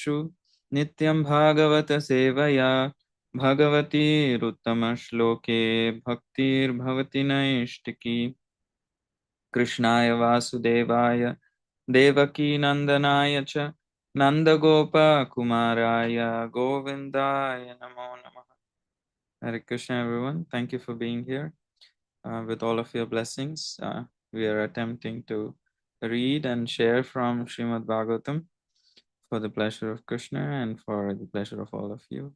Bhagavatishu Nityam Bhagavata Sevaya Bhagavati Ruttama Shloke Bhaktir Bhavati Naishtiki Krishnaya Vasudevaya Devaki Nandanaya Cha Nandagopa Kumaraya Govindaya Namo Namaha. Hare Krishna, everyone. Thank you for being here. With all of your blessings, we are attempting to read and share from Srimad Bhagavatam for the pleasure of Krishna and for the pleasure of all of you.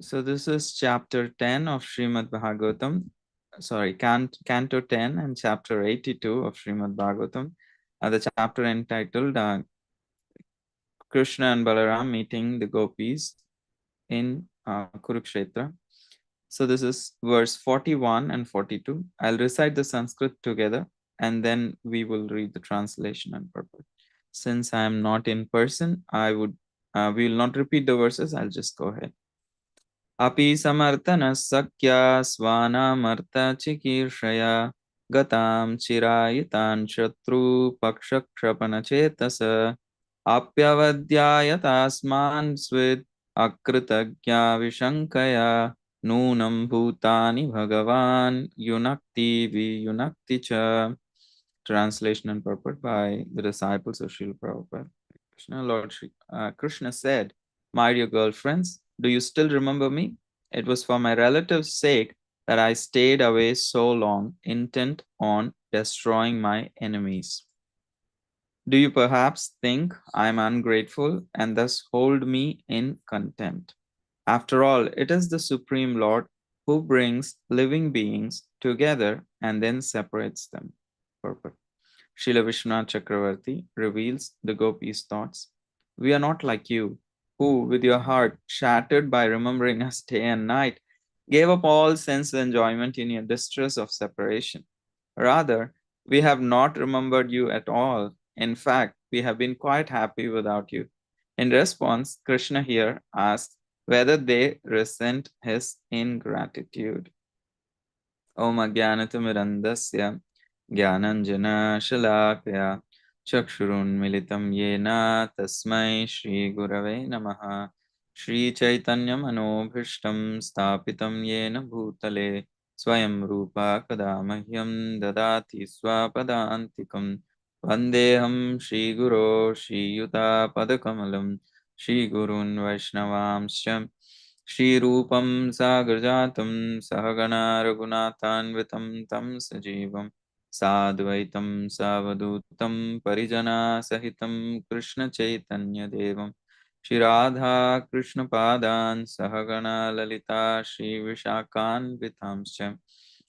So this is chapter 10 of Srimad Bhagavatam, Canto 10 and chapter 82 of Srimad Bhagavatam, the chapter entitled Krishna and Balaram meeting the gopis in Kurukshetra. So this is verse 41 and 42. I'll recite the Sanskrit together and then we will read the translation and purport. Since I am not in person, we will not repeat the verses. I'll just go ahead. Api samartana sakya svanamarta chikirshaya gatam chirayitan shatru pakshakshapana chetasa apyavadhyayatasman svit akritagya vishankaya Nunam bhutani bhagavan yunakti viyunakti cha. Translation and purport by the disciples of Srila Prabhupada. Krishna said, my dear girlfriends, do you still remember me? It was for my relatives' sake that I stayed away so long, intent on destroying my enemies. Do you perhaps think I am ungrateful and thus hold me in contempt? After all, it is the Supreme Lord who brings living beings together and then separates them. Purport. Srila Vishwanath Chakravarti reveals the gopis' thoughts. We are not like you, who, with your heart shattered by remembering us day and night, gave up all sense enjoyment in your distress of separation. Rather, we have not remembered you at all. In fact, we have been quite happy without you. In response, Krishna here asks whether they resent his ingratitude. Om Ajnanatirandasya Jnananjana Shalakaya Chakshurun Militam Yena Tasmai Shri Gurave Namaha Shri Chaitanya Manobhishtam Stapitam Yena Bhutale Swayam Rupa Kadamahyam Dadati Swapadantikam Vandeham Shri Guru Shri Yuta Padakamalam Shri Gurun Vaishnavamshyam Shri Rupam Sagarjatam Sahagana Raghunathanvitam Tam Sajivam Sadvaitam Savadutam Parijana Sahitam Krishna Chaitanya Devam Shri Radha Krishna Padan Sahagana Lalita Shri Vishakan Vitamscha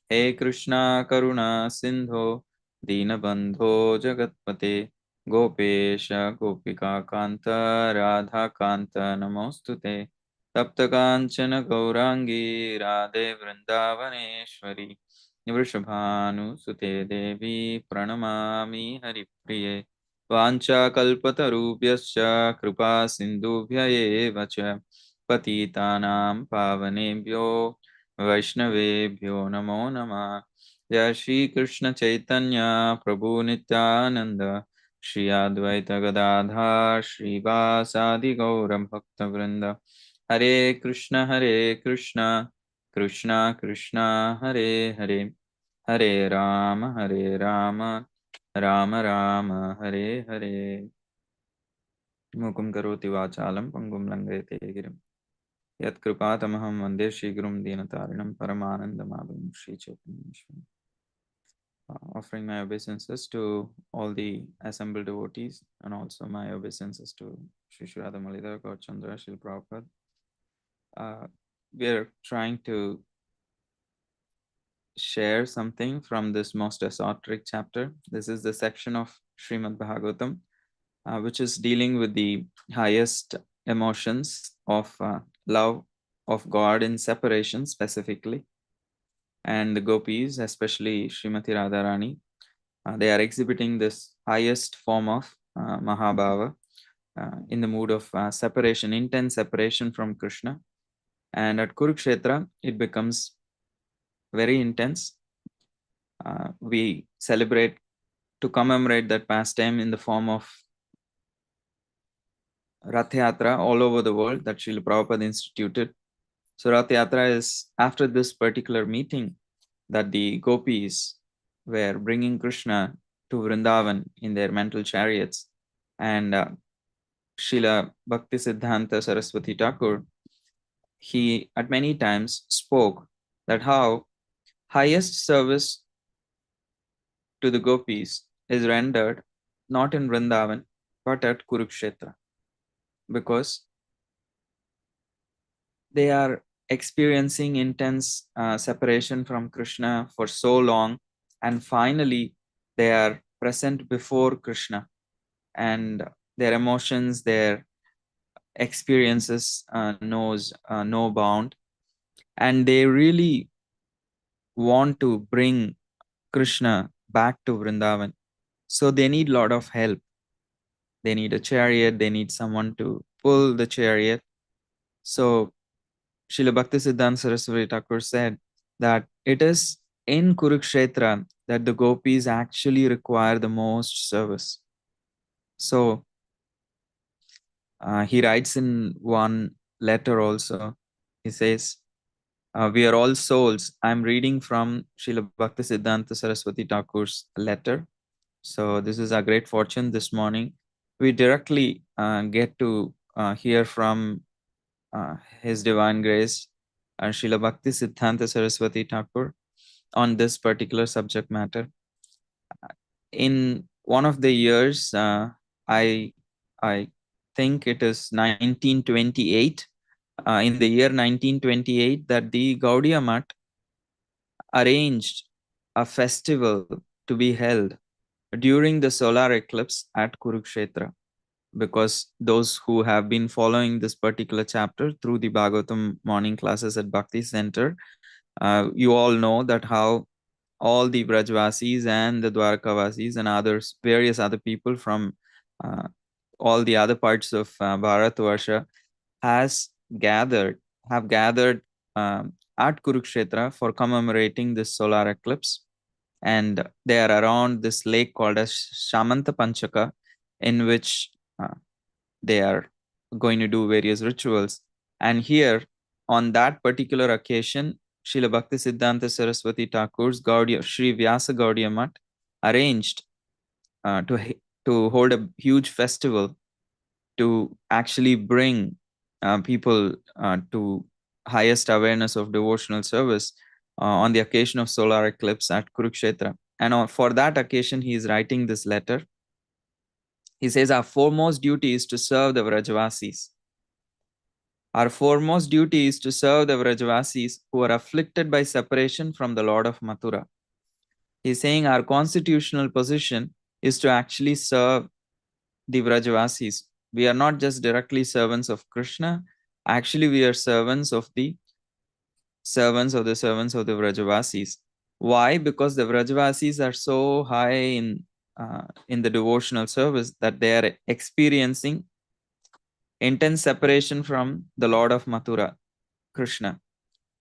He Krishna Karuna Sindho Dinabandho Jagatpate Gopesha Gopika Kanta Radha Kanta Namostute Taptakanchana Gaurangi Radhe Vrindavaneshwari Vrishabhanusute Devi Pranamami Haripriye Vancha Kalpatarubhyascha Kripa Sindhubhya eva cha Patitanam Pavanebhyo Vaishnavebhyo Namo Namah Jai Shri Krishna Chaitanya Prabhu Nityananda Shri Advaita Gadadhar Shri Vasadi Gauram Bhakta Vrinda Hare Krishna, Krishna Krishna, Hare Hare, Hare Rama, Rama Rama, Hare Hare. Mukam karoti vachalam pangum langayate girim. Yat kripatamaham vande Shri Gurum Dinatarinam Paramanandamabhim Shri Chaitanya Ishwaram. Offering my obeisances to all the assembled devotees and also my obeisances to Shri Radha Malidhar Gaur Chandra Srila Prabhupada. We are trying to share something from this most esoteric chapter. This is the section of Srimad Bhagavatam, which is dealing with the highest emotions of love of God in separation specifically. And the gopis, especially Srimati Radharani, they are exhibiting this highest form of Mahabhava in the mood of separation, intense separation from Krishna. And at Kurukshetra, it becomes very intense. We celebrate to commemorate that pastime in the form of Rath Yatra all over the world that Srila Prabhupada instituted. So Rath Yatra is after this particular meeting that the gopis were bringing Krishna to Vrindavan in their mental chariots. And Srila Bhaktisiddhanta Saraswati Thakur, he at many times spoke that how highest service to the gopis is rendered not in Vrindavan but at Kurukshetra, because they are experiencing intense separation from Krishna for so long, and finally they are present before Krishna, and their emotions, their experiences knows no bound, and they really want to bring Krishna back to Vrindavan. So they need a lot of help. They need a chariot, they need someone to pull the chariot. So Srila Bhaktisiddhanta Saraswati Thakur said that it is in Kurukshetra that the gopis actually require the most service. So he writes in one letter also, he says, we are all souls. I'm reading from Srila Bhaktisiddhanta Saraswati Thakur's letter. So this is a great fortune this morning. We directly get to hear from His Divine Grace, Srila Bhaktisiddhanta Saraswati Thakur, on this particular subject matter. In one of the years, I I think it is 1928. In the year 1928, that the Gaudiya Math arranged a festival to be held during the solar eclipse at Kurukshetra, because those who have been following this particular chapter through the Bhagavatam morning classes at Bhakti Center, you all know that how all the Brajvasis and the Dwarkavasis and others, various other people from uh, all the other parts of Bharatvarsha has gathered, have gathered at Kurukshetra for commemorating this solar eclipse. And they are around this lake called as Shamanta Panchaka, in which uh, they are going to do various rituals. And here, on that particular occasion, Srila Bhaktisiddhanta Saraswati Thakur's Gaudiya, Sri Vyasa Gaudiya Math arranged to hold a huge festival to actually bring people to highest awareness of devotional service on the occasion of solar eclipse at Kurukshetra. And for that occasion, he is writing this letter. He says, our foremost duty is to serve the Vrajavasis. Our foremost duty is to serve the Vrajavasis who are afflicted by separation from the Lord of Mathura. He's saying our constitutional position is to actually serve the Vrajavasis. We are not just directly servants of Krishna. Actually, we are servants of the servants of the Vrajavasis. Why? Because the Vrajavasis are so high in the devotional service that they are experiencing intense separation from the Lord of Mathura, Krishna.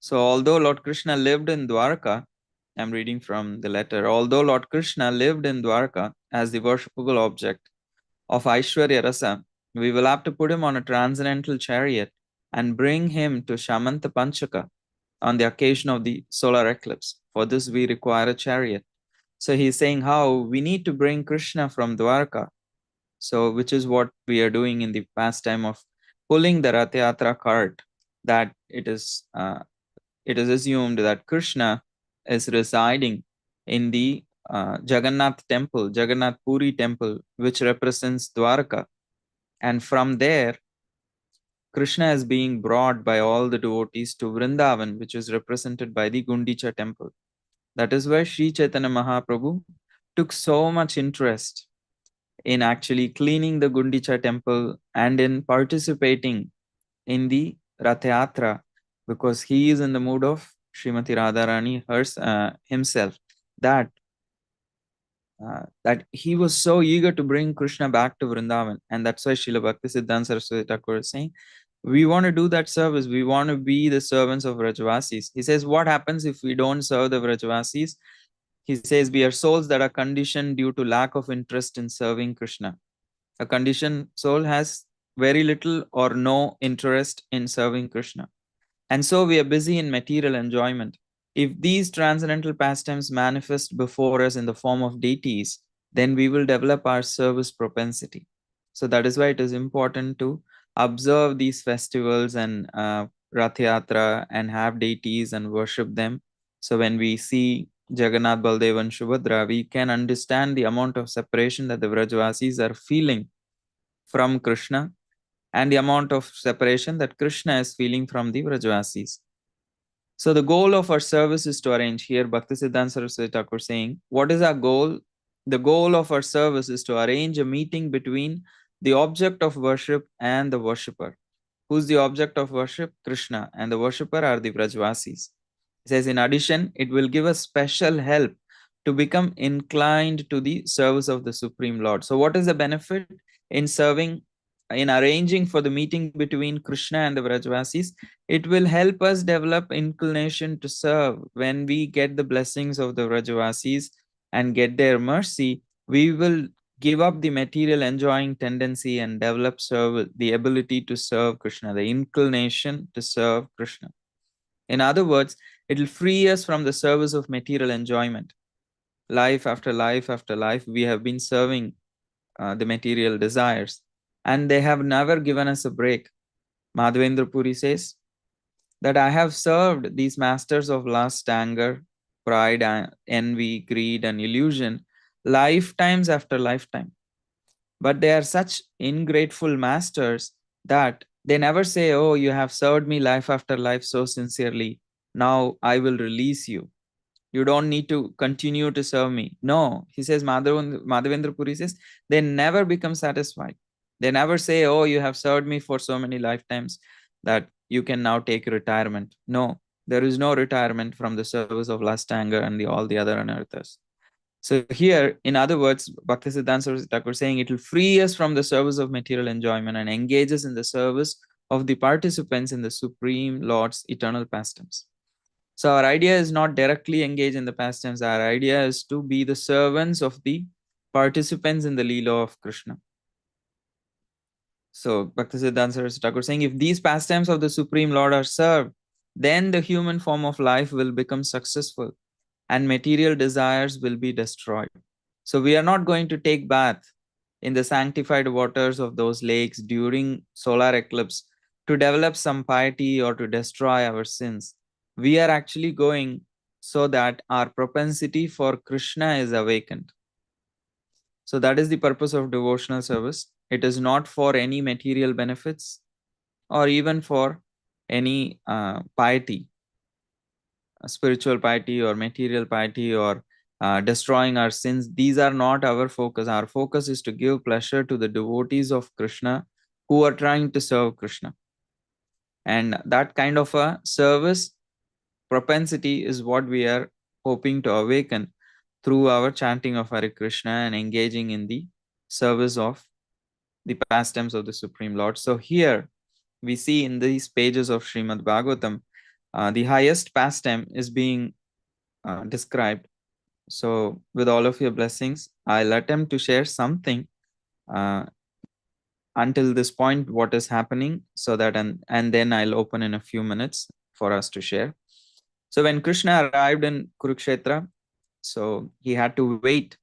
So, although Lord Krishna lived in Dwarka, I'm reading from the letter, although Lord Krishna lived in Dwarka as the worshipable object of Aishwarya Rasa, we will have to put him on a transcendental chariot and bring him to Shamanta Panchaka on the occasion of the solar eclipse. For this, we require a chariot. So he's saying how we need to bring Krishna from Dwarka. So, which is what we are doing in the pastime of pulling the Rath Yatra cart, that it is assumed that Krishna is residing in the Jagannath temple, Jagannath Puri temple, which represents Dwarka. And from there, Krishna is being brought by all the devotees to Vrindavan, which is represented by the Gundicha temple. That is why Sri Chaitanya Mahaprabhu took so much interest in actually cleaning the Gundicha temple and in participating in the Rath Yatra, because he is in the mood of Srimati Radharani himself, that that he was so eager to bring Krishna back to Vrindavan. And that's why Srila Bhaktisiddhanta Saraswati Thakur is saying, we want to do that service. We want to be the servants of Vrajavasis. He says, what happens if we don't serve the Vrajavasis? He says, we are souls that are conditioned due to lack of interest in serving Krishna. A conditioned soul has very little or no interest in serving Krishna. And so we are busy in material enjoyment. If these transcendental pastimes manifest before us in the form of deities, then we will develop our service propensity. So that is why it is important to observe these festivals and Rath Yatra and have deities and worship them. So when we see Jagannath, Baldev and Subhadra, we can understand the amount of separation that the Vrajvasis are feeling from Krishna and the amount of separation that Krishna is feeling from the Vrajvasis. So the goal of our service is to arrange. Here Bhaktisiddhanta Saraswati Thakur saying, what is our goal? The goal of our service is to arrange a meeting between the object of worship and the worshipper. Who's the object of worship? Krishna. And the worshipper are the Vrajvasis. It says, in addition, it will give us special help to become inclined to the service of the Supreme Lord. So what is the benefit in serving, in arranging for the meeting between Krishna and the Vrajvasis? It will help us develop inclination to serve. When we get the blessings of the Vrajvasis and get their mercy, we will give up the material enjoying tendency and develop the ability to serve Krishna, the inclination to serve Krishna. In other words, it will free us from the service of material enjoyment. Life after life after life, we have been serving the material desires, and they have never given us a break. Madhavendra Puri says that I have served these masters of lust, anger, pride, envy, greed, and illusion lifetimes after lifetime. But they are such ingrateful masters that they never say, oh, you have served me life after life so sincerely. Now I will release you. You don't need to continue to serve me. No, he says, Madhavendra Puri says, they never become satisfied. They never say, oh, you have served me for so many lifetimes that you can now take retirement. No, there is no retirement from the service of lust, anger, and all the other unearthers. So here, in other words, Bhaktisiddhanta Saraswati Thakur saying it will free us from the service of material enjoyment and engage us in the service of the participants in the Supreme Lord's eternal pastimes. So our idea is not directly engage in the pastimes. Our idea is to be the servants of the participants in the Leela of Krishna. So Bhaktisiddhanta Saraswati Thakur saying, if these pastimes of the Supreme Lord are served, then the human form of life will become successful and material desires will be destroyed. So we are not going to take bath in the sanctified waters of those lakes during solar eclipse to develop some piety or to destroy our sins. We are actually going so that our propensity for Krishna is awakened. So that is the purpose of devotional service. It is not for any material benefits or even for any piety, spiritual piety or material piety or destroying our sins. These are not our focus. Our focus is to give pleasure to the devotees of Krishna who are trying to serve Krishna. And that kind of a service propensity is what we are hoping to awaken through our chanting of Hare Krishna and engaging in the service of the pastimes of the Supreme Lord. So here we see in these pages of Srimad Bhagavatam, the highest pastime is being described. So with all of your blessings, I'll attempt to share something uh, until this point, what is happening, so that and then I'll open in a few minutes for us to share. So when Krishna arrived in Kurukshetra, so he had to wait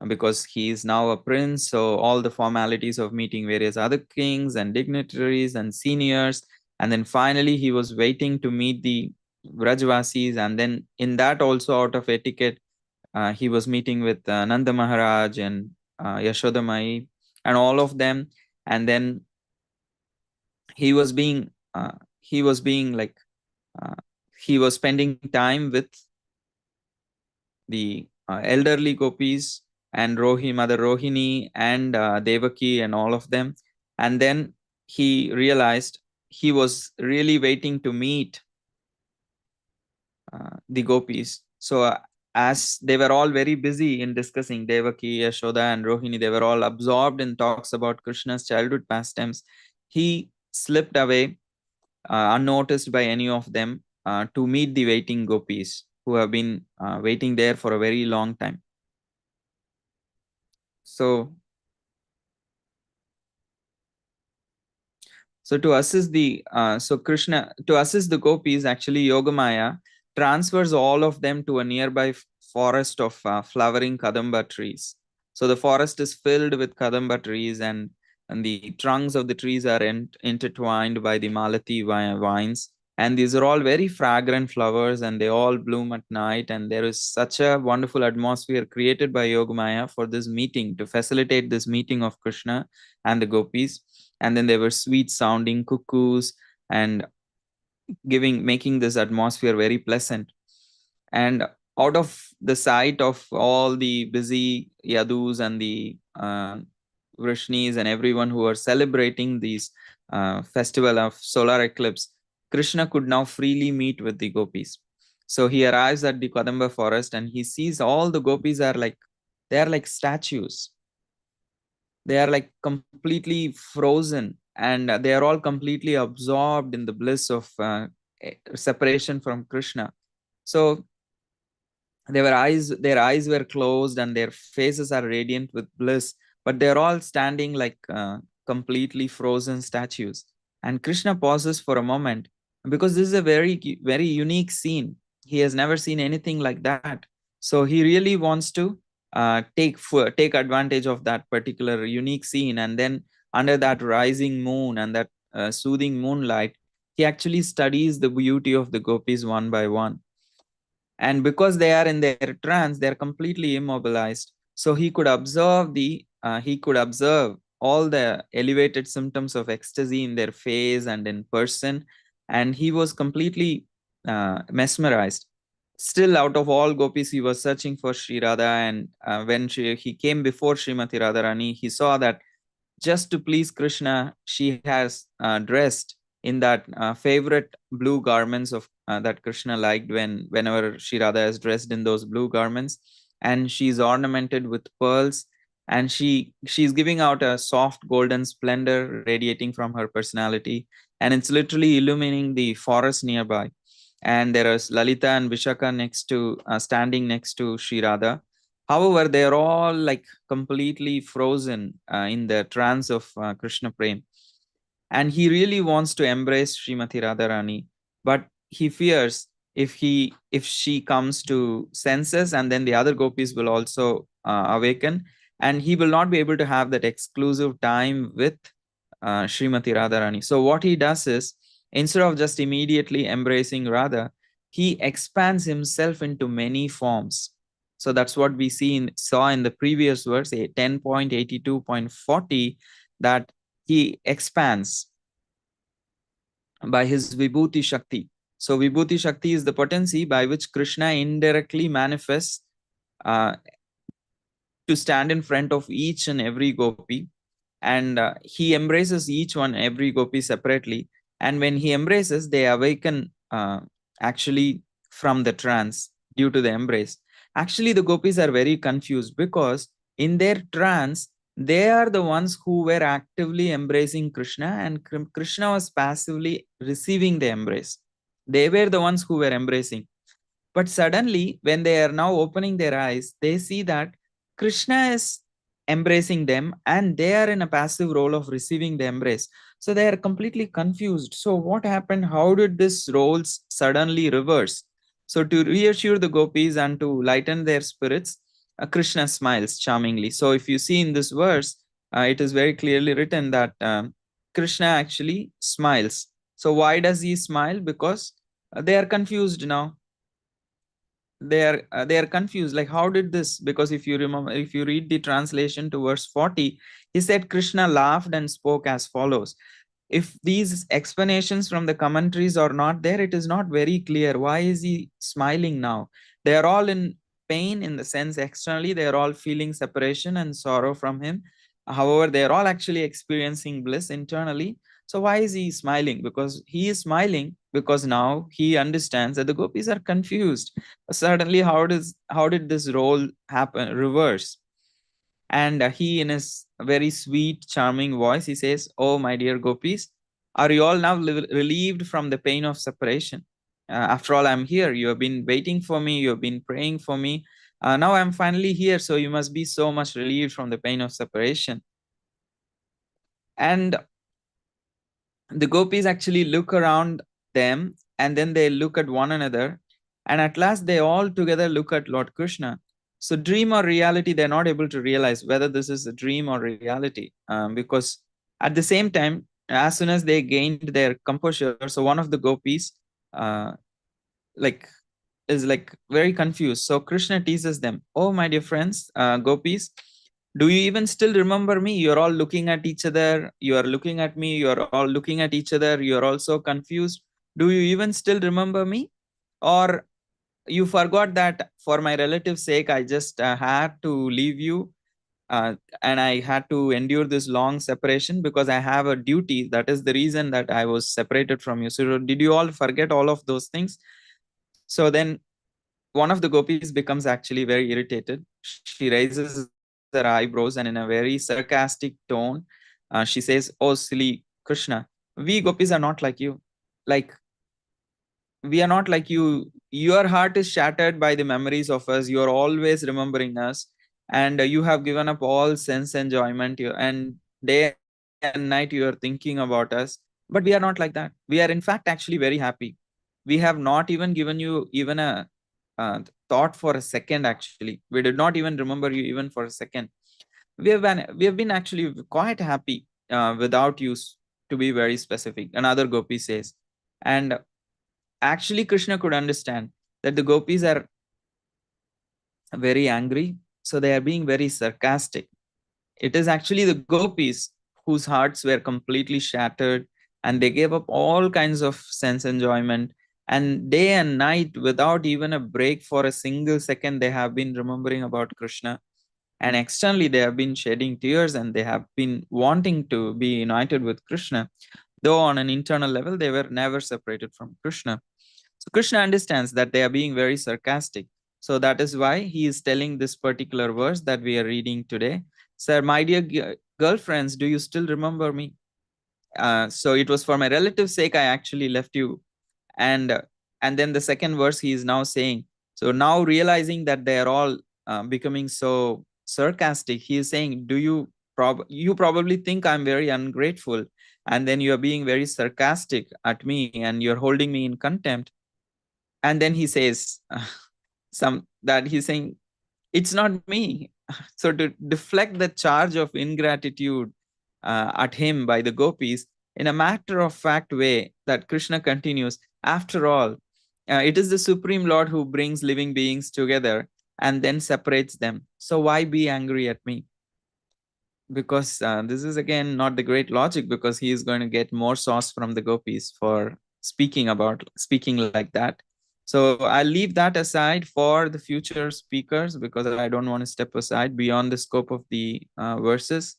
because he is now a prince. So all the formalities of meeting various other kings and dignitaries and seniors, and then finally he was waiting to meet the Vrajvasis, and then in that also out of etiquette, he was meeting with Nanda Maharaj and Yashoda Mai and all of them, and then he was being like uh, he was spending time with the elderly gopis and Mother Rohini and Devaki and all of them. And then he realized he was really waiting to meet the gopis. So as they were all very busy in discussing Devaki, Yashoda, and Rohini, they were all absorbed in talks about Krishna's childhood pastimes. He slipped away unnoticed by any of them to meet the waiting gopis who have been waiting there for a very long time. So So to assist the gopis, actually Yogamaya transfers all of them to a nearby forest of flowering kadamba trees. So the forest is filled with kadamba trees, and the trunks of the trees are intertwined by the malati vines. And these are all very fragrant flowers, and they all bloom at night. And there is such a wonderful atmosphere created by Yogamaya for this meeting, to facilitate this meeting of Krishna and the gopis. And then there were sweet sounding cuckoos, and making this atmosphere very pleasant. And out of the sight of all the busy yadus and the vrishnis and everyone who are celebrating these festival of solar eclipse, Krishna could now freely meet with the gopis. So he arrives at the Kadamba forest, and he sees all the gopis are like, they are like statues. They are like completely frozen, and they are all completely absorbed in the bliss of separation from Krishna. So their eyes were closed, and their faces are radiant with bliss, but they're all standing like completely frozen statues. And Krishna pauses for a moment, because this is a very unique scene. He has never seen anything like that. So he really wants to take advantage of that particular unique scene. And then under that rising moon and that soothing moonlight, he actually studies the beauty of the gopis one by one. And because they are in their trance, they are completely immobilized. So he could observe all the elevated symptoms of ecstasy in their face and in person. And he was completely mesmerized. Still, out of all gopis, he was searching for Sri Radha. And when he came before Srimati Radharani, he saw that just to please Krishna, she has dressed in that favorite blue garments of that Krishna liked, whenever Shri Radha is dressed in those blue garments, and she's ornamented with pearls, and she's giving out a soft golden splendor radiating from her personality, and it's literally illumining the forest nearby. And there is Lalita and Vishaka standing next to Shri Radha. However, they are all like completely frozen in the trance of Krishna Prem. And he really wants to embrace Srimati Radharani, but he fears, if she comes to senses, and then the other gopis will also awaken, and he will not be able to have that exclusive time with Srimati Radharani. So what he does is, instead of just immediately embracing Radha, he expands himself into many forms. So that's what we saw in the previous verse, 10.82.40, that he expands by his Vibhuti Shakti. So Vibhuti Shakti is the potency by which Krishna indirectly manifests uh, to stand in front of each and every gopi. And he embraces each one, every gopi separately. And when he embraces, they awaken actually from the trance due to the embrace. Actually, the gopis are very confused, because in their trance, they are the ones who were actively embracing Krishna, and Krishna was passively receiving the embrace. They were the ones who were embracing. But suddenly, when they are now opening their eyes, they see that Krishna is embracing them, and they are in a passive role of receiving the embrace. So they are completely confused. So, what happened? How did this roles suddenly reverse? So, to reassure the gopis and to lighten their spirits, Krishna smiles charmingly. So, if you see in this verse, it is very clearly written that Krishna actually smiles. So, why does he smile? Because they are confused now. They are confused, like, how did this? Because if you remember, if you read the translation to verse 40, he said Krishna laughed and spoke as follows. If these explanations from the commentaries are not there, it is not very clear why is he smiling now. They are all in pain, in the sense externally they are all feeling separation and sorrow from him. However, they are all actually experiencing bliss internally. So why is he smiling? Because he is smiling because now he understands that the gopis are confused. Suddenly, how did this role happen reverse? And he, in his very sweet, charming voice, he says, "Oh, my dear gopis, are you all now relieved from the pain of separation? After all, I'm here. You have been waiting for me. You have been praying for me. Now I'm finally here. So you must be so much relieved from the pain of separation." And the gopis actually look around them, and then they look at one another, and at last they all together look at Lord Krishna. So dream or reality, they're not able to realize whether this is a dream or reality, because at the same time, as soon as they gained their composure, so one of the gopis uh, like is like very confused. So Krishna teases them, "Oh, my dear friends, gopis, do you even still remember me? You're all looking at each other. You are looking at me. You're all looking at each other. You're also confused. Do you even still remember me? Or you forgot that for my relative's sake, I just had to leave you, uh, and I had to endure this long separation because I have a duty. That is the reason that I was separated from you. So did you all forget all of those things?" So then one of the gopis becomes actually very irritated. She raises her eyebrows and in a very sarcastic tone, she says, "Oh, silly Krishna, we gopis are not like you. Like, we are not like you. Your heart is shattered by the memories of us. You are always remembering us, and you have given up all sense enjoyment. And day and night you are thinking about us. But we are not like that. We are, in fact, actually very happy. We have not even given you even a thought for a second. Actually, we did not even remember you even for a second. We have been actually quite happy without you, to be very specific." Another gopi says, and actually Krishna could understand that the gopis are very angry, so they are being very sarcastic. It is actually the gopis whose hearts were completely shattered, and they gave up all kinds of sense enjoyment, and day and night without even a break for a single second they have been remembering about Krishna. And externally they have been shedding tears, and they have been wanting to be united with Krishna, though on an internal level they were never separated from Krishna. So Krishna understands that they are being very sarcastic. So that is why he is telling this particular verse that we are reading today. Sir, my dear girlfriends, do you still remember me? So it was for my relative's sake I actually left you. And uh, and then the second verse he is now saying, so now realizing that they are all becoming so sarcastic, he is saying, do you you probably think I'm very ungrateful, and then you are being very sarcastic at me, and you're holding me in contempt. And then he says some that he's saying, it's not me. So to deflect the charge of ingratitude at him by the gopis, in a matter of fact way, that Krishna continues, after all, it is the Supreme Lord who brings living beings together and then separates them. So why be angry at me? Because this is again not the great logic, because he is going to get more sauce from the gopis for speaking like that. So I'll leave that aside for the future speakers, because I don't want to step aside beyond the scope of the verses.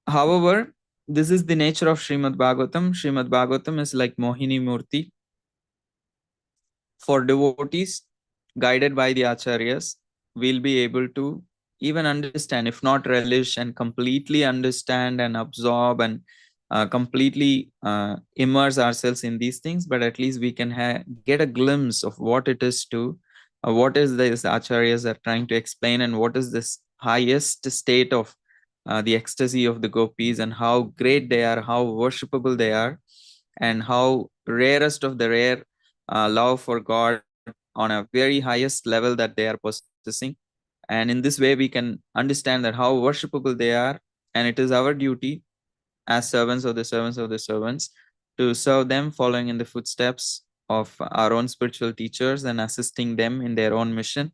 However, this is the nature of Srimad Bhagavatam. Srimad Bhagavatam is like Mohini Murti for devotees guided by the acharyas. We'll be able to even understand, if not relish, and completely understand and absorb and completely immerse ourselves in these things, but at least we can get a glimpse of what it is to what is this acharyas are trying to explain, and what is this highest state of the ecstasy of the gopis, and how great they are, how worshipable they are, and how rarest of the rare love for God on a very highest level that they are possessing. And in this way, we can understand that how worshipable they are. And it is our duty as servants of the servants of the servants to serve them, following in the footsteps of our own spiritual teachers and assisting them in their own mission,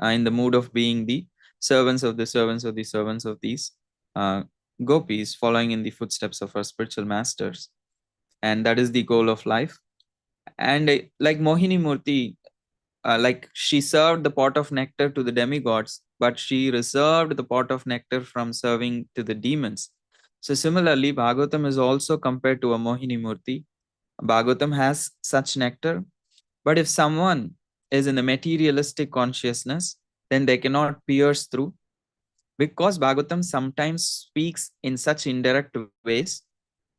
in the mood of being the servants of the servants of the servants of these uh, gopis, following in the footsteps of our spiritual masters. And that is the goal of life. And like Mohini Murti, like she served the pot of nectar to the demigods, but she reserved the pot of nectar from serving to the demons. So similarly, Bhagavatam is also compared to a Mohini Murti. Bhagavatam has such nectar, but if someone is in the materialistic consciousness, then they cannot pierce through, because Bhagavatam sometimes speaks in such indirect ways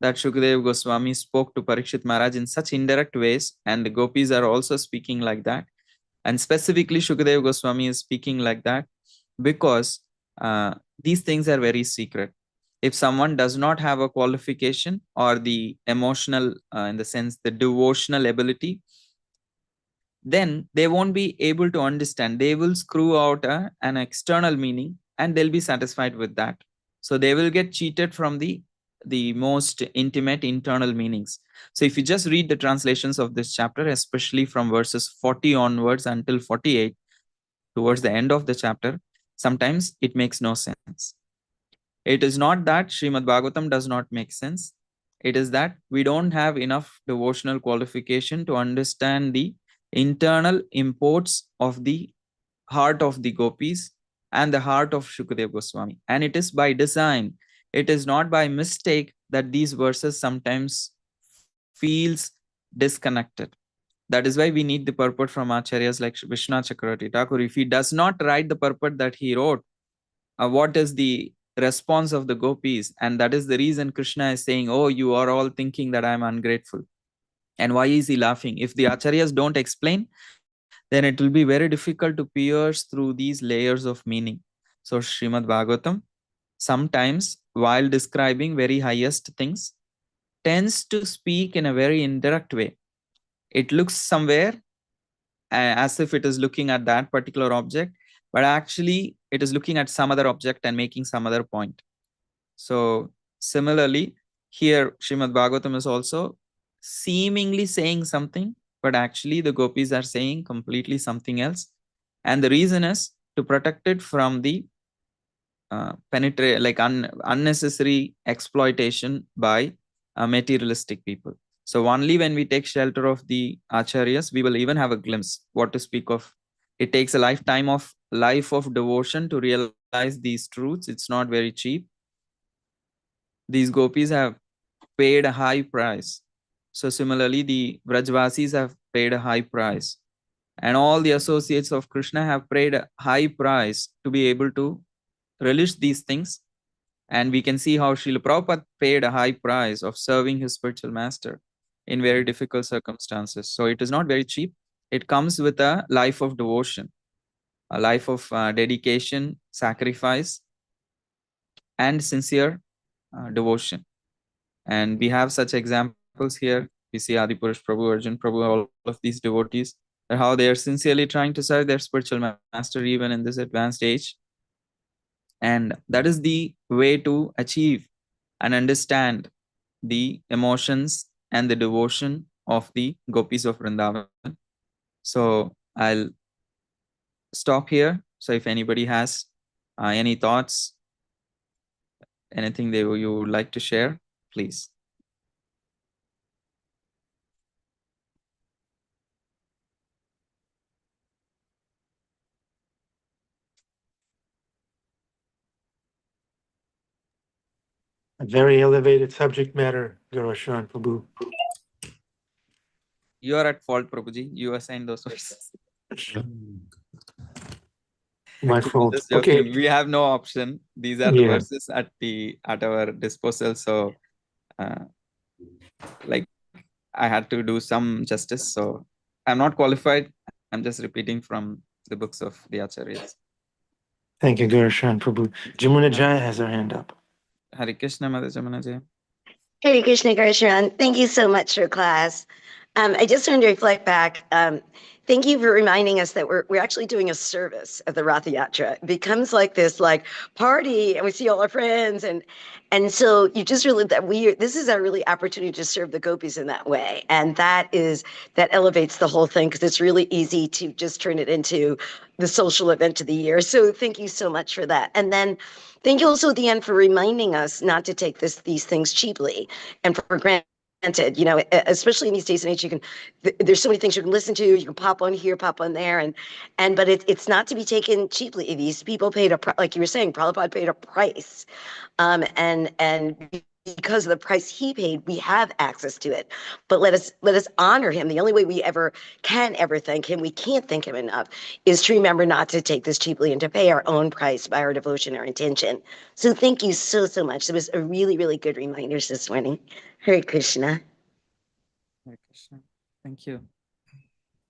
that Shukadeva Goswami spoke to Parikshit Maharaj in such indirect ways, and the gopis are also speaking like that. And specifically, Shukadeva Goswami is speaking like that because these things are very secret. If someone does not have a qualification or the emotional, in the sense, the devotional ability, then they won't be able to understand. They will screw out an external meaning and they'll be satisfied with that. So they will get cheated from the most intimate internal meanings. So if you just read the translations of this chapter, especially from verses 40 onwards until 48, towards the end of the chapter, sometimes it makes no sense. It is not that Srimad Bhagavatam does not make sense. It is that we don't have enough devotional qualification to understand the internal imports of the heart of the gopis and the heart of Shukadeva Goswami. And it is by design, it is not by mistake that these verses sometimes feels disconnected. That is why we need the purport from acharyas like Vishwanath Chakravarti Thakur. If he does not write the purport that he wrote, what is the response of the gopis? And that is the reason Krishna is saying, oh, you are all thinking that I am ungrateful. And why is he laughing? If the acharyas don't explain, then it will be very difficult to pierce through these layers of meaning. So Srimad Bhagavatam, sometimes while describing very highest things, tends to speak in a very indirect way. It looks somewhere as if it is looking at that particular object, but actually it is looking at some other object and making some other point. So similarly, here Srimad Bhagavatam is also seemingly saying something, but actually the gopis are saying completely something else. And the reason is to protect it from the penetrate, like unnecessary exploitation by materialistic people. So only when we take shelter of the acharyas, we will even have a glimpse what to speak of. It takes a life of devotion to realize these truths. It's not very cheap. These gopis have paid a high price. So similarly, the Vrajvasis have paid a high price. And all the associates of Krishna have paid a high price to be able to relish these things. And we can see how Srila Prabhupada paid a high price of serving his spiritual master in very difficult circumstances. So it is not very cheap. It comes with a life of devotion, a life of dedication, sacrifice, and sincere devotion. And we have such examples here. We see Adipurush Prabhu, Arjun Prabhu, all of these devotees, how they are sincerely trying to serve their spiritual master even in this advanced age. And that is the way to achieve and understand the emotions and the devotion of the gopis of Vrindavan. So I'll stop here. So if anybody has any thoughts, anything you would like to share, please. A very elevated subject matter, Gaur Sharan Prabhu. You are at fault, Prabhuji. You assigned those verses. My fault. Just joking. Okay. We have no option. These are the verses at our disposal. So, like, I had to do some justice. So, I'm not qualified. I'm just repeating from the books of the acharyas. Thank you, Gaur Sharan Prabhu. Jamuna Jaya has her hand up. Hare Krishna, Mother Jamuna Jaya. Hare Krishna, Gaur Sharan. Thank you so much for class. I just wanted to reflect back. Thank you for reminding us that we're actually doing a service at the Ratha Yatra. It becomes like this party, and we see all our friends, and so you just really this is our really opportunity to serve the gopis in that way, and that elevates the whole thing because it's really easy to just turn it into the social event of the year. So thank you so much for that, and then thank you also at the end for reminding us not to take these things cheaply and for granted. You know, especially in these days and age, there's so many things you can listen to. You can pop on here, pop on there, but it's not to be taken cheaply. These people paid like you were saying, Prabhupada paid a price, and because of the price he paid, we have access to it. But let us honor him. The only way we can ever thank him, we can't thank him enough, is to remember not to take this cheaply and to pay our own price by our devotion, our intention. So thank you so much. It was a really, really good reminders this morning. Hare Krishna. Hare Krishna. Thank you.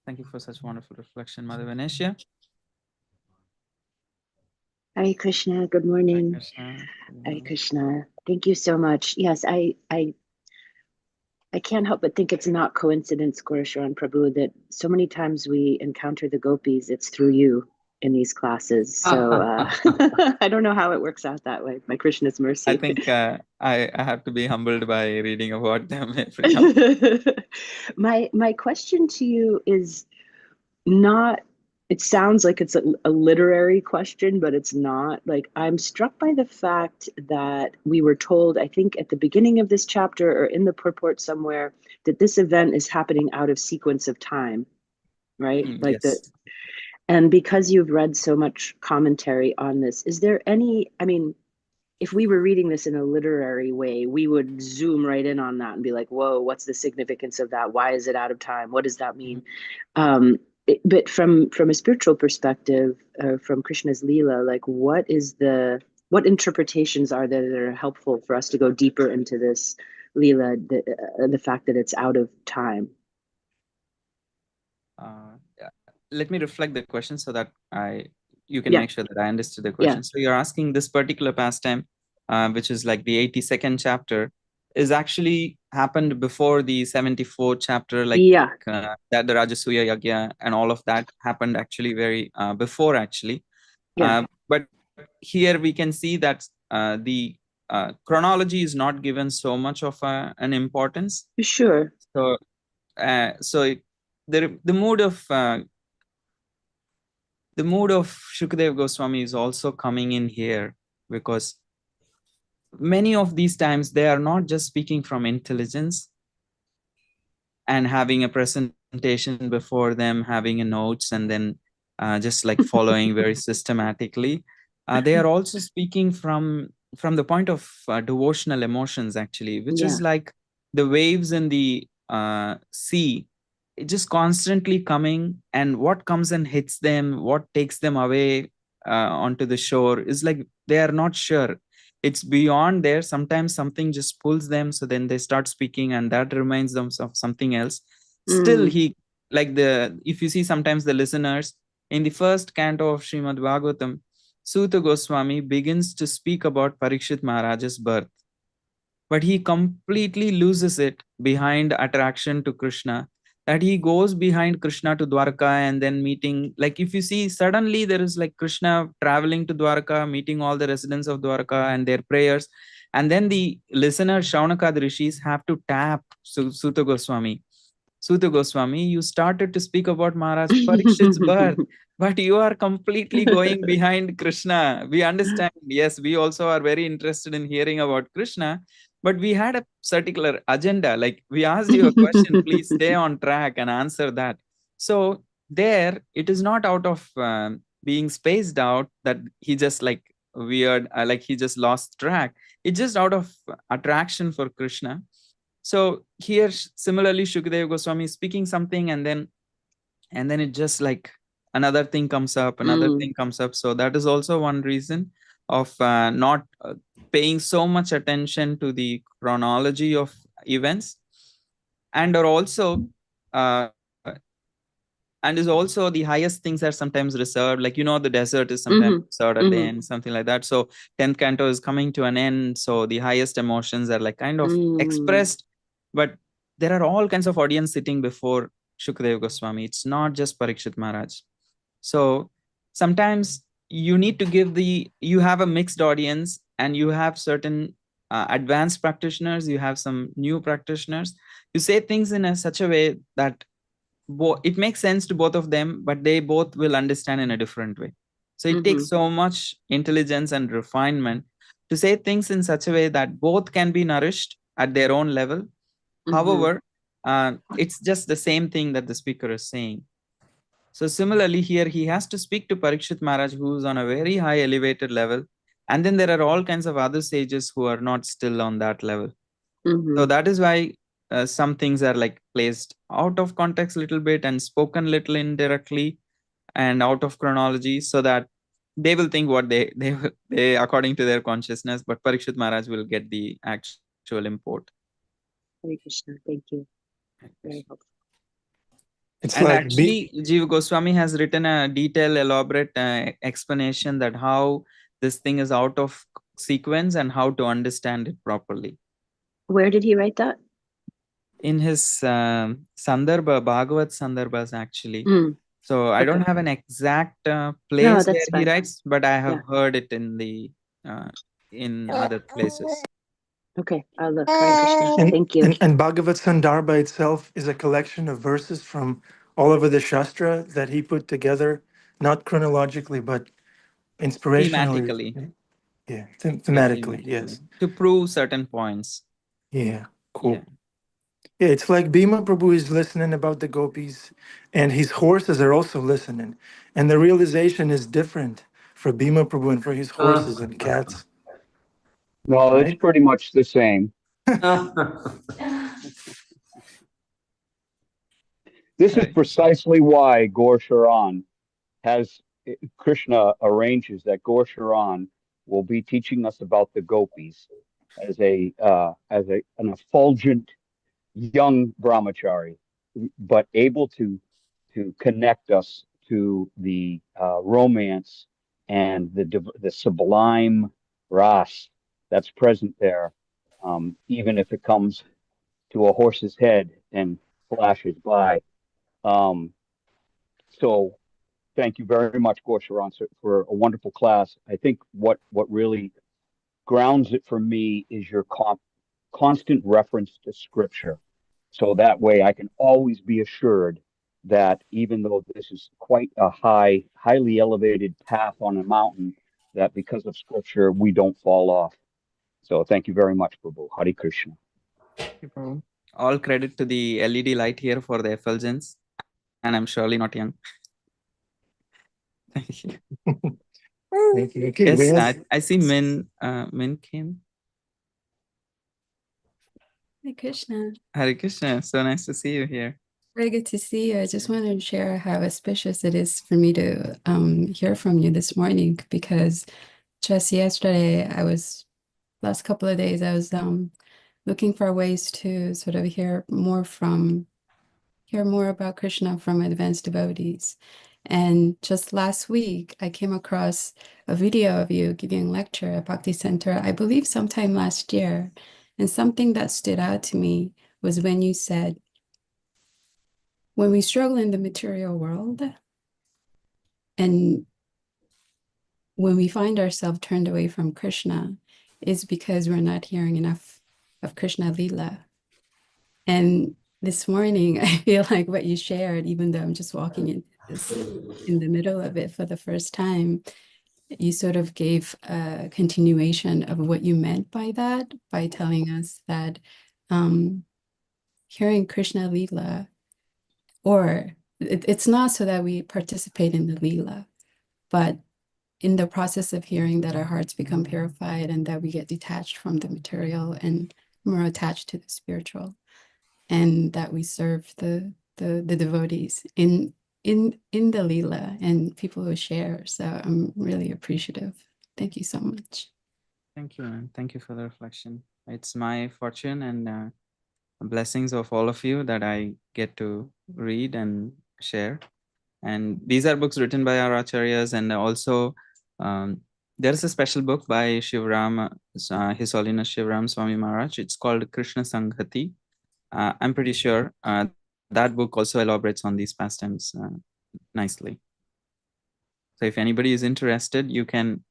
Thank you for such wonderful reflection, Mother Venetia. Hare Krishna. Good Hare morning. Krishna. Good Hare morning. Krishna. Thank you so much. Yes, I can't help but think it's not coincidence, Gaur Sharan Prabhu, that so many times we encounter the gopis, it's through you in these classes. So I don't know how it works out that way. By Krishna's I mercy. think I have to be humbled by reading about them every now. My question to you is not, it sounds like it's a literary question, but it's not. Like, I'm struck by the fact that we were told, I think at the beginning of this chapter or in the purport somewhere, that this event is happening out of sequence of time, right? Like that. Yes. And because you've read so much commentary on this, is there any, I mean, if we were reading this in a literary way, we would zoom right in on that and be like, whoa, what's the significance of that? Why is it out of time? What does that mean? But from a spiritual perspective, from Krishna's Leela, like what interpretations are there that are helpful for us to go deeper into this Leela, the fact that it's out of time? Yeah. Let me reflect the question so that you can Yeah. make sure that I understood the question. Yeah. So you're asking this particular pastime, which is like the 82nd chapter, is actually happened before the 74th chapter, like Yeah. that the Rajasuya Yagya and all of that happened actually very before actually. Yeah. But here we can see that the chronology is not given so much of an importance. Sure. So the mood of Shukadeva Goswami is also coming in here, because many of these times they are not just speaking from intelligence and having a presentation before them, having a notes, and then just like following very systematically. They are also speaking from the point of devotional emotions, actually, which Yeah. is like the waves in the sea, it just constantly coming, and what comes and hits them, what takes them away onto the shore is like they are not sure. It's beyond there. Sometimes something just pulls them, so then they start speaking, and that reminds them of something else. Still, he, like, the if you see sometimes the listeners in the first canto of Srimad Bhagavatam, Suta Goswami begins to speak about Parikshit Maharaj's birth, but he completely loses it behind attraction to Krishna, that he goes behind Krishna to Dwarka and then meeting, like, if you see, suddenly there is like Krishna traveling to Dwarka, meeting all the residents of Dwarka and their prayers, and then the listener Shaunaka rishis have to tap Suta Goswami. Suta Goswami, you started to speak about Maharaj Parikshit's birth, but you are completely going behind Krishna. We understand, yes, we also are very interested in hearing about Krishna, but we had a particular agenda. Like, we asked you a question, please stay on track and answer that. So there, it is not out of being spaced out that he just like weird, like he just lost track. It's just out of attraction for Krishna. So here, similarly, Shukadeva Goswami is speaking something, and then it just like another thing comes up, another thing comes up. So that is also one reason of not paying so much attention to the chronology of events, and are also uh, and is also the highest things are sometimes reserved, like, the desert is sometimes reserved at the end, something like that. So 10th canto is coming to an end, so the highest emotions are like kind of expressed, but there are all kinds of audience sitting before Shukadeva Goswami. It's not just Parikshit Maharaj. So sometimes you need to you have a mixed audience, and you have certain advanced practitioners, you have some new practitioners. You say things in such a way that it makes sense to both of them, but they both will understand in a different way. So it takes so much intelligence and refinement to say things in such a way that both can be nourished at their own level. However, it's just the same thing that the speaker is saying. So similarly here, he has to speak to Parikshit Maharaj, who's on a very high elevated level, and then there are all kinds of other sages who are not still on that level. So that is why some things are like placed out of context a little bit and spoken little indirectly and out of chronology, so that they will think what they according to their consciousness, but Parikshit Maharaj will get the actual import. Hare Krishna. Thank you. Very helpful. It's And like actually, Jiva Goswami has written a detailed, elaborate explanation that how this thing is out of sequence and how to understand it properly. Where did he write that? In his Sandarbha, Bhagavat Sandarbhas, actually. Mm, So I don't okay. have an exact No, place where that's he fine. writes, but I have Yeah. heard it in the in other places. Okay, I'll look. Hare Krishna. And, Thank you. and Bhagavad Sandarbha itself is a collection of verses from all over the Shastra that he put together, not chronologically, but inspirationally. Thematically. Yeah, Yeah, thematically, thematically. yes. To prove certain points. Yeah, Yeah. cool. Yeah, it's like Bhima Prabhu is listening about the gopis, and his horses are also listening. And the realization is different for Bhima Prabhu and for his horses and cats, No, it's right? pretty much the same. This is Right. precisely why Gaur Sharan has Krishna arranges that Gaur Sharan will be teaching us about the gopis as an effulgent young brahmachari, but able to connect us to the romance and the sublime ras that's present there, even if it comes to a horse's head and flashes by. Um, so thank you very much, Gaur Sharan, for a wonderful class. I think what really grounds it for me is your constant reference to scripture. So that way I can always be assured that even though this is quite a highly elevated path on a mountain, that because of scripture, we don't fall off. So thank you very much, Prabhu. Hare Krishna. Thank you, Prabhu. All credit to the LED light here for the effulgence. And I'm surely not young. Thank you. Thank you. Okay, Yes, Liz. I see Min came. Hare Krishna. Hare Krishna. So nice to see you here. Very good to see you. I just wanted to share how auspicious it is for me to hear from you this morning, because just yesterday, last couple of days, I was looking for ways to sort of hear more about Krishna from advanced devotees. And just last week, I came across a video of you giving a lecture at Bhakti Center, I believe sometime last year. And something that stood out to me was when you said, when we struggle in the material world and when we find ourselves turned away from Krishna, is because we're not hearing enough of Krishna Lila. And this morning, I feel like what you shared, even though I'm just walking in the middle of it for the first time, you sort of gave a continuation of what you meant by that, by telling us that hearing Krishna Lila, or it's not so that we participate in the Lila, but in the process of hearing that our hearts become purified and that we get detached from the material and more attached to the spiritual, and that we serve the devotees in the Lila and people who share. So I'm really appreciative. Thank you so much. Thank you, and thank you for the reflection. It's my fortune and blessings of all of you that I get to read and share. And these are books written by our acharyas, and also there's a special book by Shivram, His Holiness Shivram Swami Maharaj. It's called Krishna Sanghati. I'm pretty sure that book also elaborates on these pastimes nicely. So if anybody is interested, you can.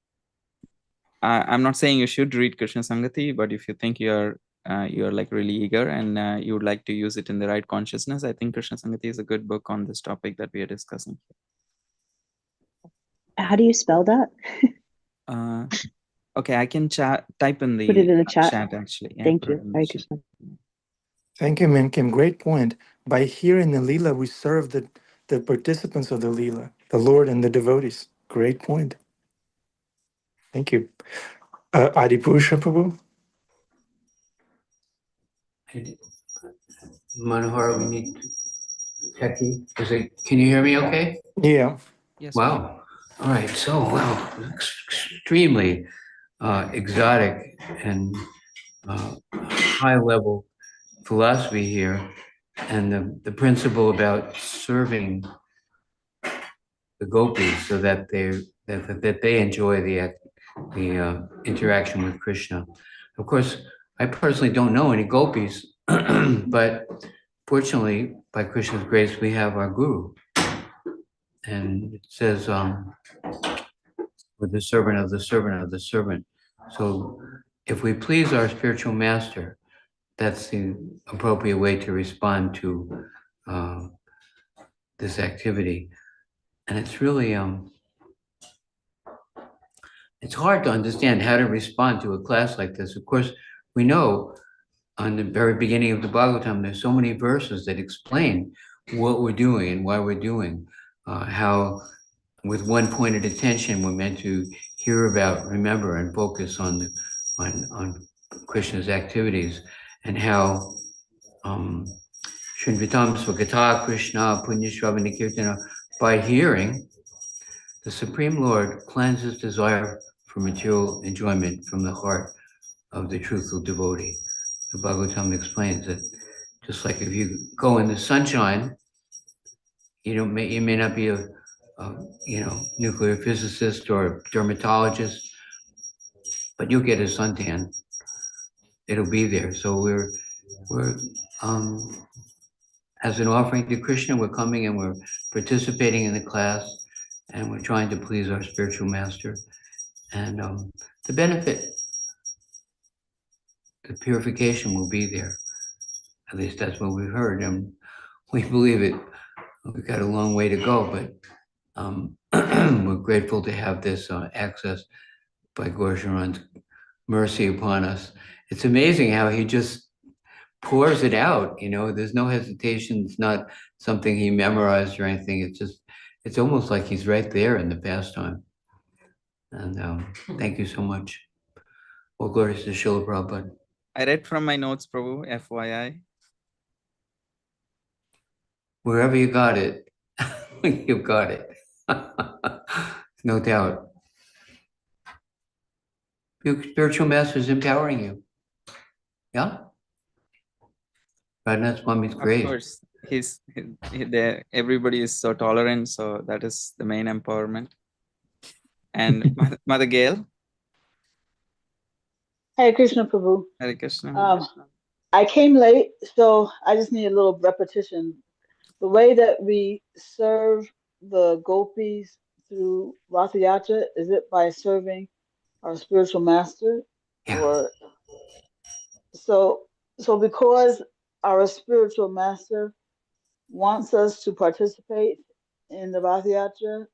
I'm not saying you should read Krishna Sanghati, but if you think you're like really eager and you would like to use it in the right consciousness, I think Krishna Sanghati is a good book on this topic that we are discussing. How do you spell that? Okay, I can type in Put it the in the chat. actually. Yeah, Thank put it you. in the Hare chat. Krishna. Thank you, Minkim. Great point. By hearing the Leela, we serve the participants of the Leela, the Lord and the devotees. Great point. Thank you. Adipurusha Prabhu? Manohar, we need Techie. Can you hear me okay? Yeah. Yes. Wow. All right. So, wow, extremely exotic and high level philosophy here. And the principle about serving the gopis so that they enjoy the the interaction with Krishna. Of course, I personally don't know any gopis, but fortunately, by Krishna's grace, we have our guru. And it says, with the servant of the servant of the servant. So if we please our spiritual master, that's the appropriate way to respond to this activity. And it's really, it's hard to understand how to respond to a class like this. Of course, we know on the very beginning of the Bhagavatam, there's so many verses that explain what we're doing and why we're doing, how with one pointed attention, we're meant to hear about, remember, and focus on Krishna's activities, and how Srinvitam Swagata Krishna Punyashravana Kirtana, by hearing, the Supreme Lord cleanses desire for material enjoyment from the heart of the truthful devotee. The Bhagavatam explains that just like if you go in the sunshine, you may not be a nuclear physicist or dermatologist, but you'll get a suntan. It'll be there. So we're as an offering to Krishna, we're coming and we're participating in the class, and we're trying to please our spiritual master. And the benefit, the purification will be there. At least that's what we've heard, and we believe it. We've got a long way to go, but we're grateful to have this access by Gaur Sharan's mercy upon us. It's amazing how he just pours it out, there's no hesitation. It's not something he memorized or anything. It's almost like he's right there in the pastime. And thank you so much. Well, glory to Srila Prabhupada. I read from my notes, Prabhu, FYI. Wherever you got it, you got it. No doubt. Your spiritual master is empowering you. Yeah? Radhanath Swami's great. Of course, everybody is so tolerant, so that is the main empowerment. And Mother Gail. Hare Krishna Prabhu. Hare Krishna. I came late, so I just need a little repetition. The way that we serve the gopis through Ratha Yatra, is it by serving our spiritual master? Yeah. Or so because our spiritual master wants us to participate in the Ratha Yatra,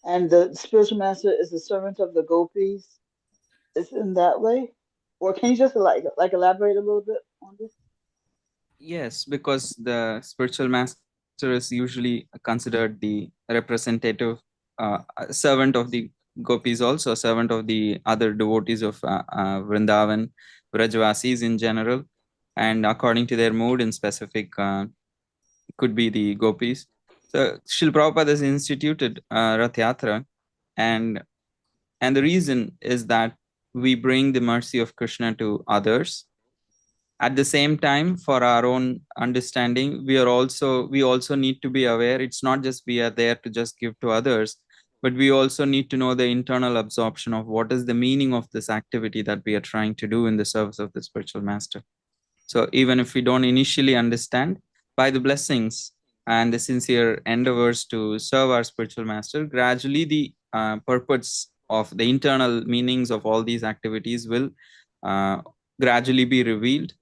and the spiritual master is the servant of the gopis, it's in that way? Or can you just like elaborate a little bit on this? Yes, because the spiritual master is usually considered the representative servant of the gopis, also servant of the other devotees of Vrindavan, Vrajavasis in general, and according to their mood in specific, could be the gopis. So Srila Prabhupada has instituted Rath Yatra, and the reason is that we bring the mercy of Krishna to others. At the same time, for our own understanding, we also need to be aware. It's not just we are there to just give to others, but we also need to know the internal absorption of what is the meaning of this activity that we are trying to do in the service of the spiritual master. So even if we don't initially understand, by the blessings and the sincere endeavors to serve our spiritual master, gradually the purpose of the internal meanings of all these activities will gradually be revealed.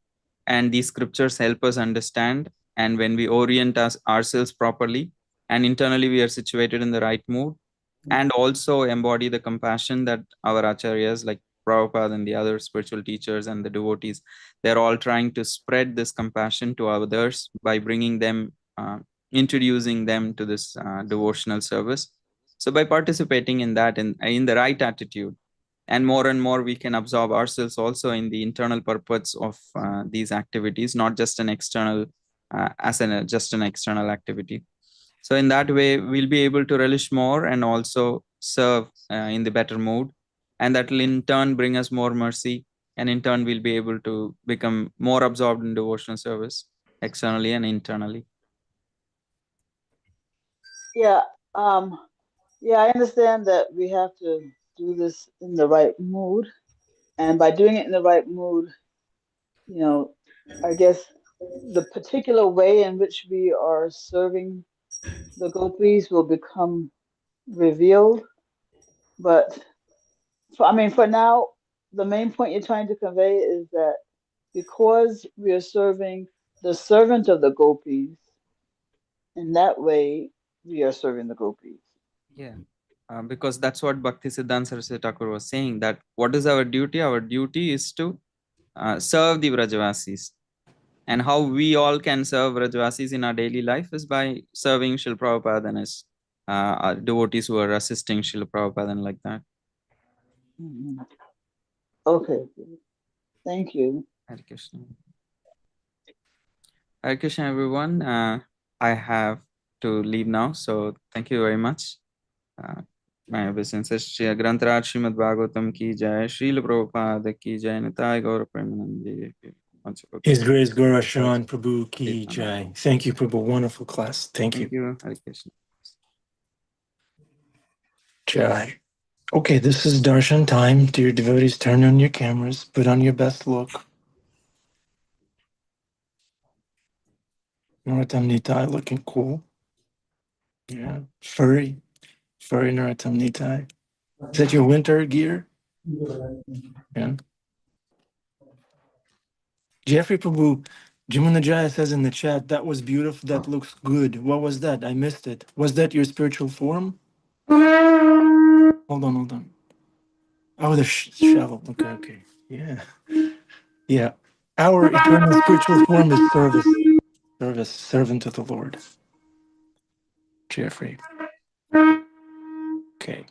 And these scriptures help us understand. And when we orient ourselves properly and internally we are situated in the right mood, and also embody the compassion that our acharyas like Prabhupada and the other spiritual teachers and the devotees, they're all trying to spread this compassion to others by bringing them, introducing them to this devotional service. So by participating in that, in the right attitude, and more we can absorb ourselves also in the internal purpose of these activities, not just an external just an external activity. So in that way we'll be able to relish more and also serve in the better mood, and that will in turn bring us more mercy, and in turn we'll be able to become more absorbed in devotional service externally and internally. Yeah, I understand that we have to do this in the right mood. And by doing it in the right mood, you know, I guess the particular way in which we are serving the gopis will become revealed. But for now, the main point you're trying to convey is that because we are serving the servant of the gopis, in that way, we are serving the gopis. Yeah. Because that's what Bhakti Siddhanta Saraswati Thakur was saying, that what is our duty? Our duty is to serve the Vrajavasis. And how we all can serve Vrajavasis in our daily life is by serving Srila Prabhupada and his our devotees who are assisting Srila Prabhupada and like that. Mhm. Okay, thank you. Hare Krishna. Hare Krishna, everyone. I have to leave now, so thank you very much. My obeisances. Shri Grantaraj Srimad Bhagavatam ki jai, Srila Prabhupada ki jai, Nitai Gaur Premanandi. His Grace Gaur Sharan Prabhu Ki Jai. Thank you, Prabhu. Wonderful class. Thank you. Thank you. Hare Krishna. Jai. Okay, this is darshan time. Dear devotees, turn on your cameras. Put on your best look. Narottam Nitai looking cool. Yeah. Furry. Furry Narottam Nitai. Is that your winter gear? Yeah. Jeffrey Prabhu, Jimunajaya says in the chat, that was beautiful. That looks good. What was that? I missed it. Was that your spiritual form? Hold on. Oh, the shovel. Okay. Yeah. Yeah. Our eternal spiritual form is service. Service, servant of the Lord. Jeffrey. Okay.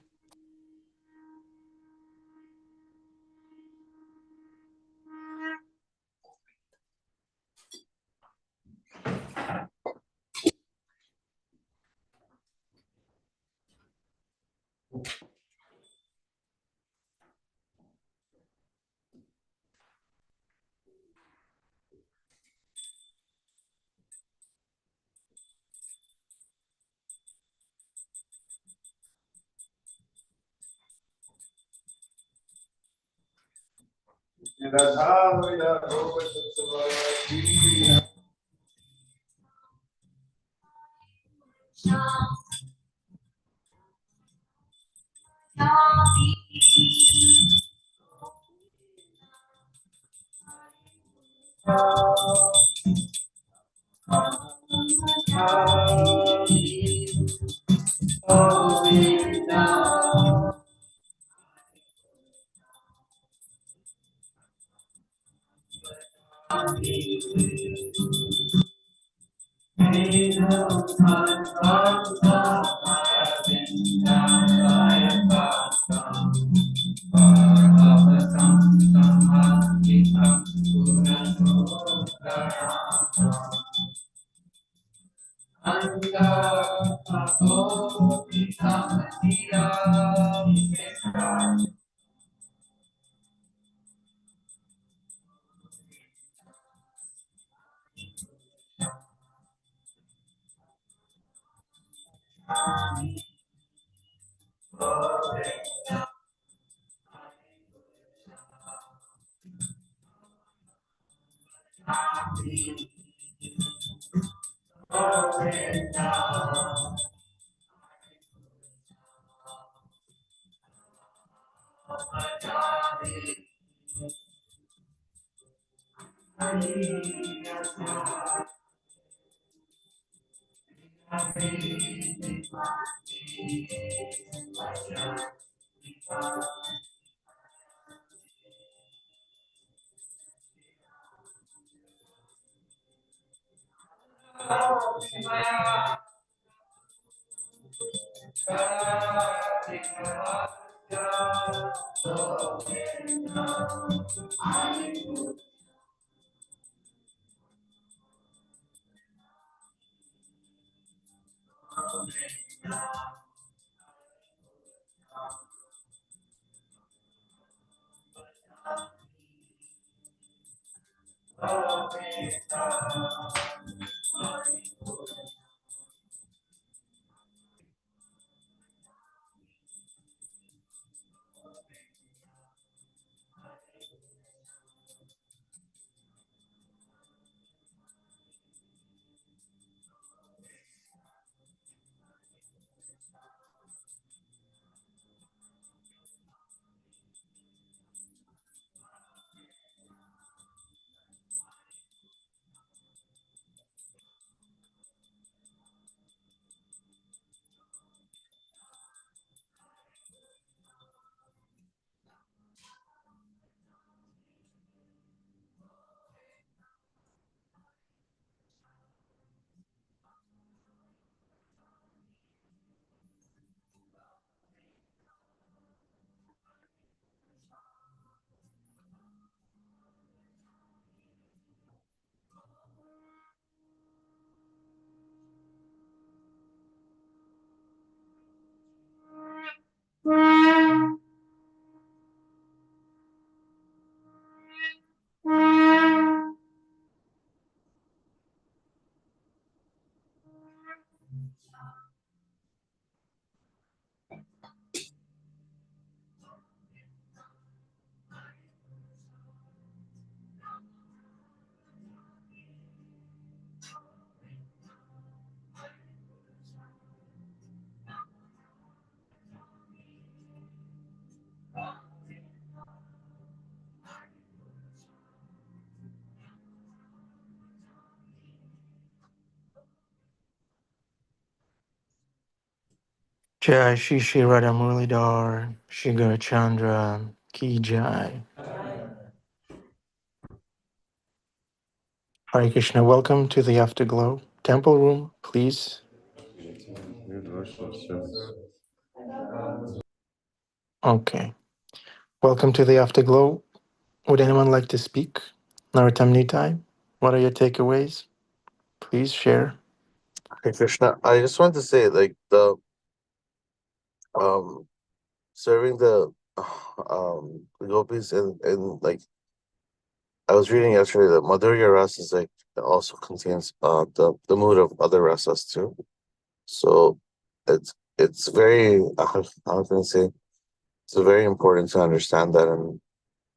Jai Shri Shri Radha Muralidhar, Shri Gaur Chandra, Ki Jai. Hare Krishna, welcome to the Afterglow Temple Room, please. Okay. Welcome to the Afterglow. Would anyone like to speak? Narottam Nitai, what are your takeaways? Please share. Hey Krishna, I just wanted to say like the um serving the gopis and like I was reading yesterday that Madhurya Ras is like also contains the mood of other rasas too. So it's very how can I say it's very important to understand that, and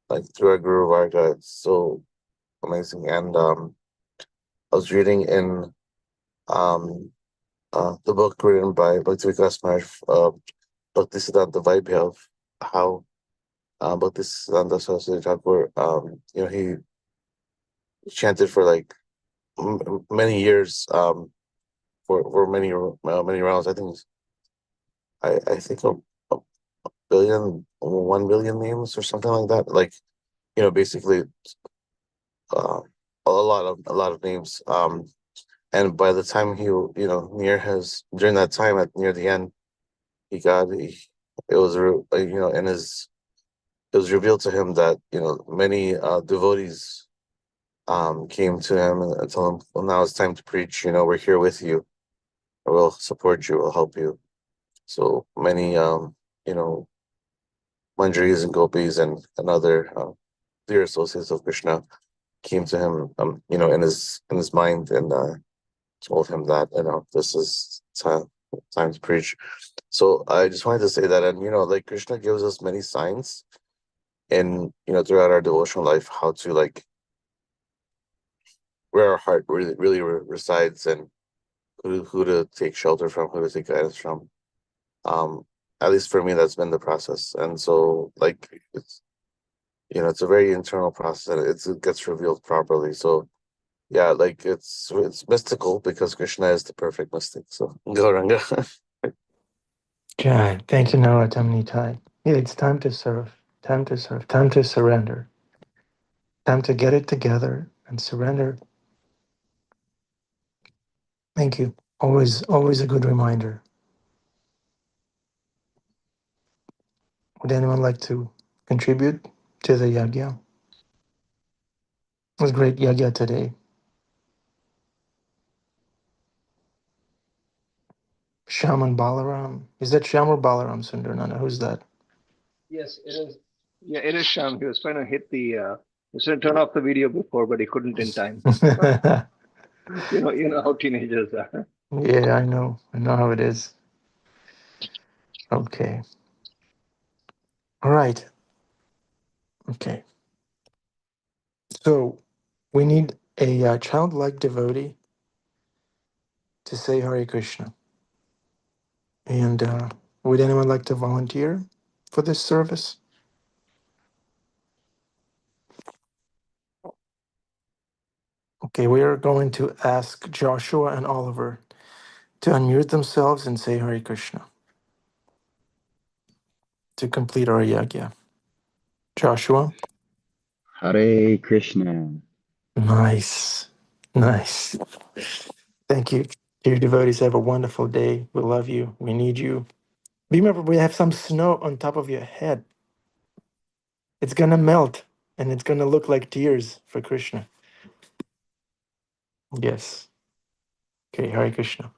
like through our Guru Varga it's so amazing. And I was reading in um the book written by Bhaktivikas Maharaj, Bhaktisiddhanta Vaibhav, how Bhaktisiddhanta Saraswati Thakur, he chanted for like many years, for many rounds. I think I think a billion, 1 billion names or something like that. Like basically uh, a lot of names. And by the time during that time near the end, it was in his it was revealed to him that many devotees came to him and told him, well, now it's time to preach. We're here with you, we'll support you, we'll help you. So many manjaris and gopis and other dear associates of Krishna came to him in his mind, and told him that this is time to preach. So I just wanted to say that, and like Krishna gives us many signs in throughout our devotional life, how to like where our heart really resides, and who to take shelter from, who to take guidance from. Um, at least for me, that's been the process, and so like it's a very internal process, and it gets revealed properly. So yeah, like it's mystical because Krishna is the perfect mystic. So Gauranga. Jai, thank you, Narottam Nitai. Yeah, it's time to serve, time to serve, time to surrender, time to get it together and surrender. Thank you. Always a good reminder. Would anyone like to contribute to the yagya? It was great yagya today. Shaman Balaram. Is that Sham or Balaram Sundarnana? Who's that? Yes, it is. Yeah, it is Sham. He was trying to hit the. He was trying to turn off the video before, but he couldn't in time. You know how teenagers are. Yeah, I know how it is. Okay. All right. Okay. So we need a childlike devotee to say Hare Krishna. And would anyone like to volunteer for this service? Okay, we are going to ask Joshua and Oliver to unmute themselves and say Hare Krishna to complete our yagya. Joshua? Hare Krishna. Nice. Nice. Thank you. Dear devotees, have a wonderful day. We love you. We need you. Remember, we have some snow on top of your head. It's going to melt and it's going to look like tears for Krishna. Yes. Okay, Hare Krishna.